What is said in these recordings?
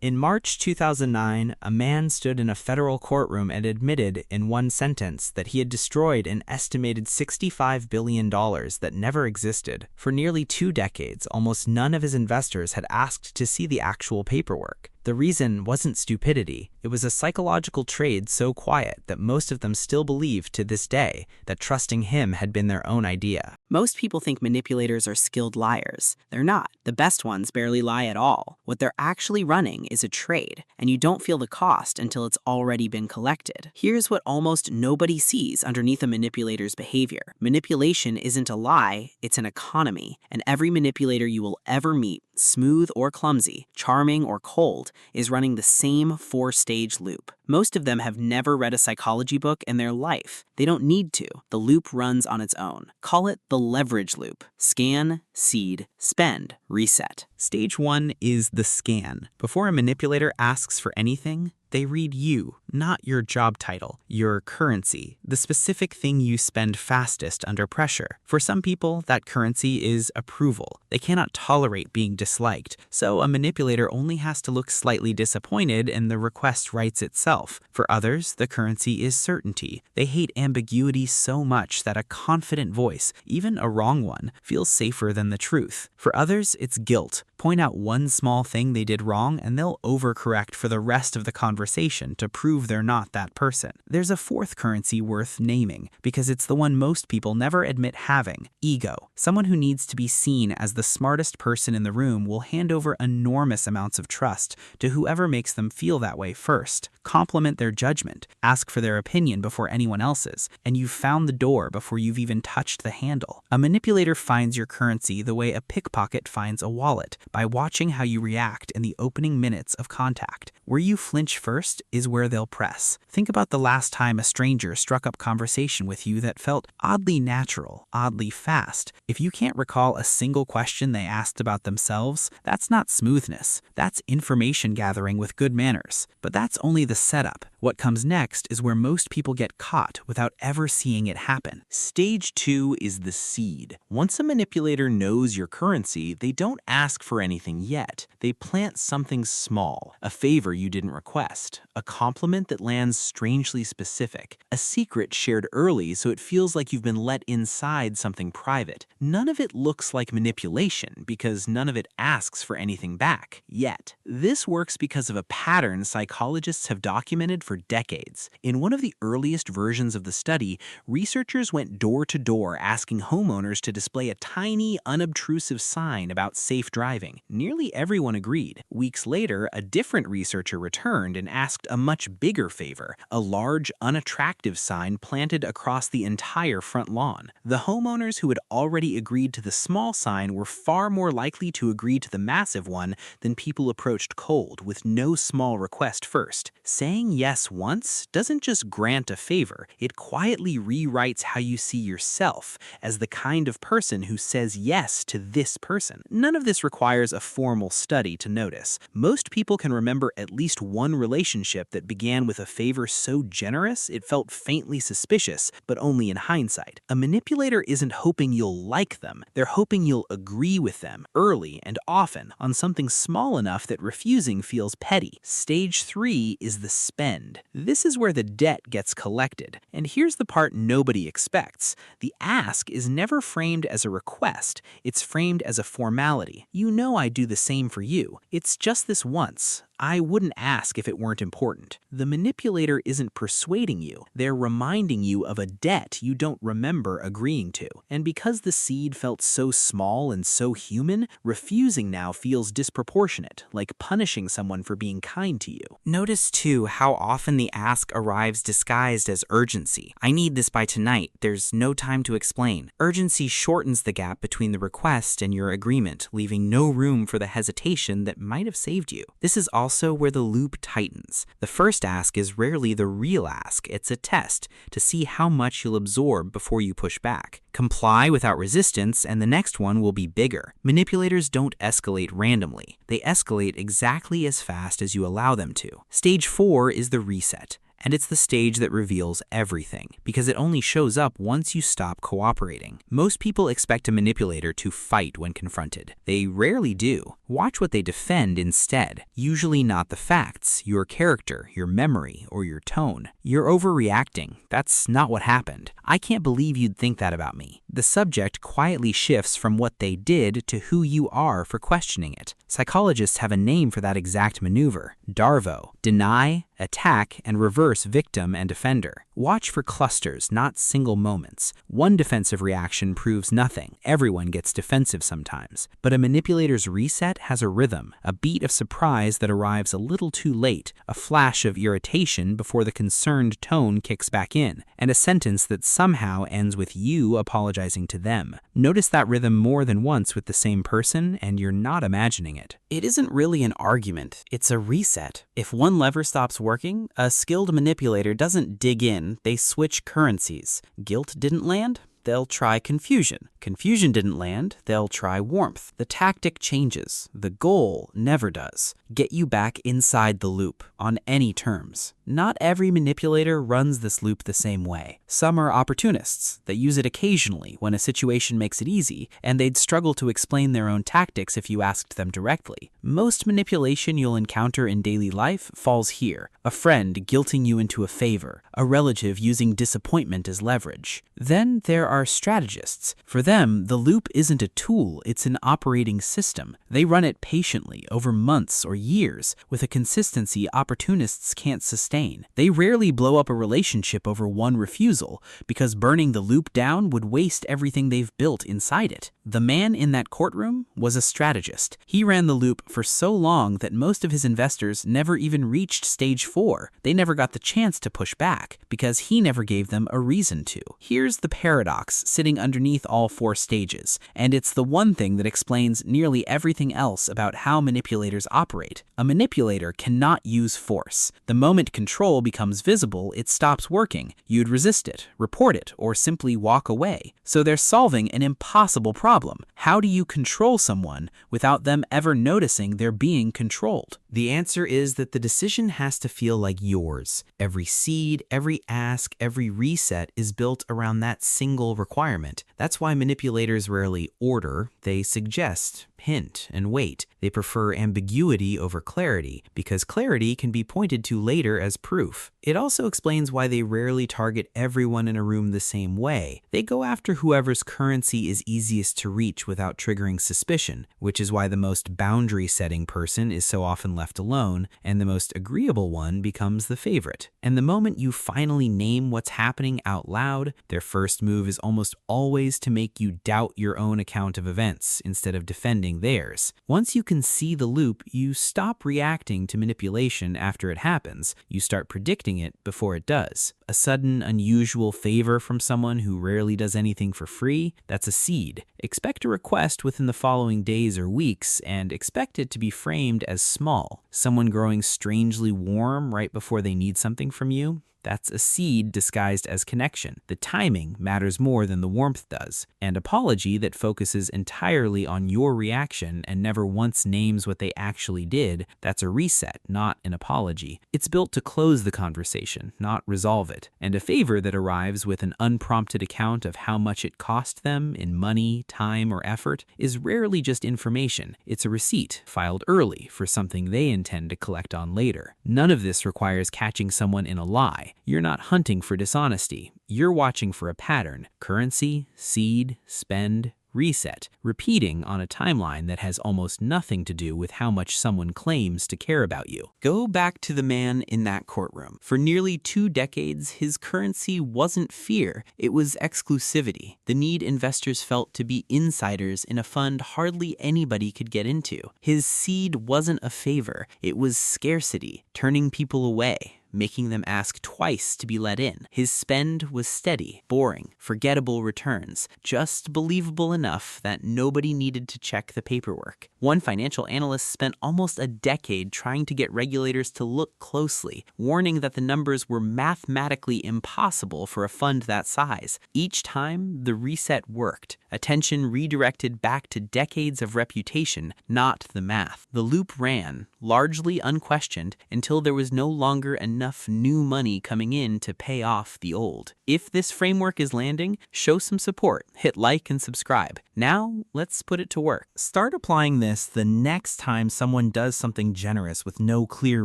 In March 2009, a man stood in a federal courtroom and admitted in one sentence that he had destroyed an estimated $65 billion that never existed. For nearly 2 decades, almost none of his investors had asked to see the actual paperwork. The reason wasn't stupidity. It was a psychological trade so quiet that most of them still believe to this day that trusting him had been their own idea. Most people think manipulators are skilled liars. They're not. The best ones barely lie at all. What they're actually running is a trade, and you don't feel the cost until it's already been collected. Here's what almost nobody sees underneath a manipulator's behavior. Manipulation isn't a lie, it's an economy, and every manipulator you will ever meet, smooth or clumsy, charming or cold, is running the same 4-stage loop. Most of them have never read a psychology book in their life. They don't need to. The loop runs on its own. Call it the leverage loop. Scan, seed, spend, reset. Stage 1 is the scan. Before a manipulator asks for anything, they read you, not your job title, your currency, the specific thing you spend fastest under pressure. For some people, that currency is approval. They cannot tolerate being disliked, so a manipulator only has to look slightly disappointed and the request writes itself. For others, the currency is certainty. They hate ambiguity so much that a confident voice, even a wrong one, feels safer than the truth. For others, it's guilt. Point out one small thing they did wrong and they'll overcorrect for the rest of the conversation to prove they're not that person. There's a fourth currency worth naming because it's the one most people never admit having: ego. Someone who needs to be seen as the smartest person in the room will hand over enormous amounts of trust to whoever makes them feel that way first. Compliment their judgment, ask for their opinion before anyone else's, and you've found the door before you've even touched the handle. A manipulator finds your currency the way a pickpocket finds a wallet, by watching how you react in the opening minutes of contact. Where you flinch first is where they'll press. Think about the last time a stranger struck up conversation with you that felt oddly natural, oddly fast. If you can't recall a single question they asked about themselves, that's not smoothness. That's information gathering with good manners. But that's only the setup. What comes next is where most people get caught without ever seeing it happen. Stage 2 is the seed. Once a manipulator knows your currency, they don't ask for anything yet. They plant something small, a favor you didn't request, a compliment that lands strangely specific, a secret shared early so it feels like you've been let inside something private. None of it looks like manipulation because none of it asks for anything back, yet. This works because of a pattern psychologists have documented for decades. In one of the earliest versions of the study, researchers went door to door asking homeowners to display a tiny, unobtrusive sign about safe driving. Nearly everyone agreed. Weeks later, a different researcher returned and asked a much bigger favor, a large, unattractive sign planted across the entire front lawn. The homeowners who had already agreed to the small sign were far more likely to agree to the massive one than people approached cold, with no small request first. Saying yes once doesn't just grant a favor, it quietly rewrites how you see yourself as the kind of person who says yes to this person. None of this requires a formal study to notice. Most people can remember at least one relationship that began with a favor so generous it felt faintly suspicious, but only in hindsight. A manipulator isn't hoping you'll like them, they're hoping you'll agree with them early and often on something small enough that refusing feels petty. Stage 3 is the spend. This is where the debt gets collected. And here's the part nobody expects. The ask is never framed as a request, it's framed as a formality. You know I do the same for you. It's just this once. I wouldn't ask if it weren't important. The manipulator isn't persuading you. They're reminding you of a debt you don't remember agreeing to. And because the seed felt so small and so human, refusing now feels disproportionate, like punishing someone for being kind to you. Notice too how often the ask arrives disguised as urgency. I need this by tonight. There's no time to explain. Urgency shortens the gap between the request and your agreement, leaving no room for the hesitation that might have saved you. This is also where the loop tightens. The first ask is rarely the real ask. It's a test to see how much you'll absorb before you push back. Comply without resistance, and the next one will be bigger. Manipulators don't escalate randomly. They escalate exactly as fast as you allow them to. Stage 4 is the reset. And it's the stage that reveals everything, because it only shows up once you stop cooperating. Most people expect a manipulator to fight when confronted. They rarely do. Watch what they defend instead. Usually not the facts, your character, your memory, or your tone. You're overreacting. That's not what happened. I can't believe you'd think that about me. The subject quietly shifts from what they did to who you are for questioning it. Psychologists have a name for that exact maneuver: DARVO. Deny, attack, and reverse victim and offender. Watch for clusters, not single moments. One defensive reaction proves nothing. Everyone gets defensive sometimes. But a manipulator's reset has a rhythm, a beat of surprise that arrives a little too late, a flash of irritation before the concerned tone kicks back in, and a sentence that somehow ends with you apologizing to them. Notice that rhythm more than once with the same person, and you're not imagining it. It isn't really an argument, it's a reset. If one lever stops working, a skilled manipulator doesn't dig in, they switch currencies. Guilt didn't land? They'll try confusion. Confusion didn't land, they'll try warmth. The tactic changes. The goal never does. Get you back inside the loop, on any terms. Not every manipulator runs this loop the same way. Some are opportunists that use it occasionally when a situation makes it easy, and they'd struggle to explain their own tactics if you asked them directly. Most manipulation you'll encounter in daily life falls here. A friend guilting you into a favor, a relative using disappointment as leverage. Then there are strategists. For them, the loop isn't a tool, it's an operating system. They run it patiently over months or years with a consistency opportunists can't sustain. They rarely blow up a relationship over one refusal because burning the loop down would waste everything they've built inside it. The man in that courtroom was a strategist. He ran the loop for so long that most of his investors never even reached stage 4. They never got the chance to push back because he never gave them a reason to. Here's the paradox sitting underneath all 4 stages, and it's the one thing that explains nearly everything else about how manipulators operate. A manipulator cannot use force. The moment control becomes visible, it stops working. You'd resist it, report it, or simply walk away. So they're solving an impossible problem. How do you control someone without them ever noticing they're being controlled? The answer is that the decision has to feel like yours. Every seed, every ask, every reset is built around that single requirement. That's why manipulators rarely order, they suggest, hint, and wait. They prefer ambiguity over clarity, because clarity can be pointed to later as proof. It also explains why they rarely target everyone in a room the same way. They go after whoever's currency is easiest to reach without triggering suspicion, which is why the most boundary-setting person is so often left alone, and the most agreeable one becomes the favorite. And the moment you finally name what's happening out loud, their first move is almost always to make you doubt your own account of events instead of defending theirs. Once you can see the loop, you stop reacting to manipulation after it happens. You start predicting it before it does. A sudden, unusual favor from someone who rarely does anything for free, that's a seed. Expect a request within the following days or weeks, and expect it to be framed as small. Someone growing strangely warm right before they need something from you, that's a seed disguised as connection. The timing matters more than the warmth does. And apology that focuses entirely on your reaction and never once names what they actually did, that's a reset, not an apology. It's built to close the conversation, not resolve it. And a favor that arrives with an unprompted account of how much it cost them in money, time, or effort is rarely just information. It's a receipt filed early for something they intend to collect on later. None of this requires catching someone in a lie. You're not hunting for dishonesty. You're watching for a pattern: currency, seed, spend, reset, repeating on a timeline that has almost nothing to do with how much someone claims to care about you. Go back to the man in that courtroom. For nearly 2 decades, his currency wasn't fear, it was exclusivity, the need investors felt to be insiders in a fund hardly anybody could get into. His seed wasn't a favor, it was scarcity, turning people away, making them ask twice to be let in. His spend was steady, boring, forgettable returns, just believable enough that nobody needed to check the paperwork. One financial analyst spent almost a decade trying to get regulators to look closely, warning that the numbers were mathematically impossible for a fund that size. Each time, the reset worked. Attention redirected back to decades of reputation, not the math. The loop ran, largely unquestioned, until there was no longer enough enough new money coming in to pay off the old. If this framework is landing, show some support, hit like and subscribe. Now, let's put it to work. Start applying this the next time someone does something generous with no clear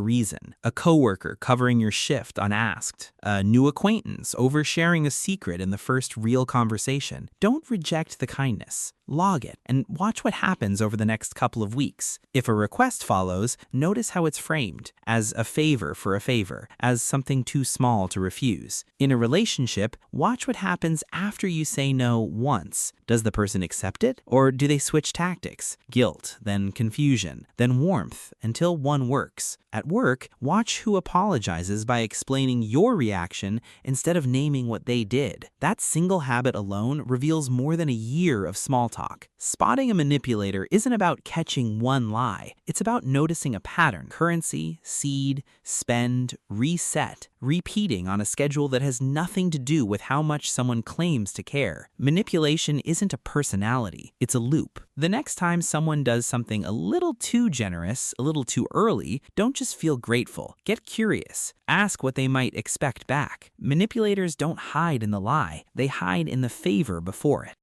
reason. A coworker covering your shift unasked. A new acquaintance oversharing a secret in the first real conversation. Don't reject the kindness. Log it and watch what happens over the next couple of weeks. If a request follows, notice how it's framed as a favor for a favor, as something too small to refuse. In a relationship, watch what happens after you say no once. Does the person accept it, or do they switch tactics? Guilt, then confusion, then warmth, until one works. At work, watch who apologizes by explaining your reaction instead of naming what they did. That single habit alone reveals more than a year of small talk. Spotting a manipulator isn't about catching one lie. It's about noticing a pattern. Currency, seed, spend, reset, repeating on a schedule that has nothing to do with how much someone claims to care. Manipulation isn't a personality, it's a loop. The next time someone does something a little too generous, a little too early, don't just feel grateful. Get curious. Ask what they might expect back. Manipulators don't hide in the lie, they hide in the favor before it.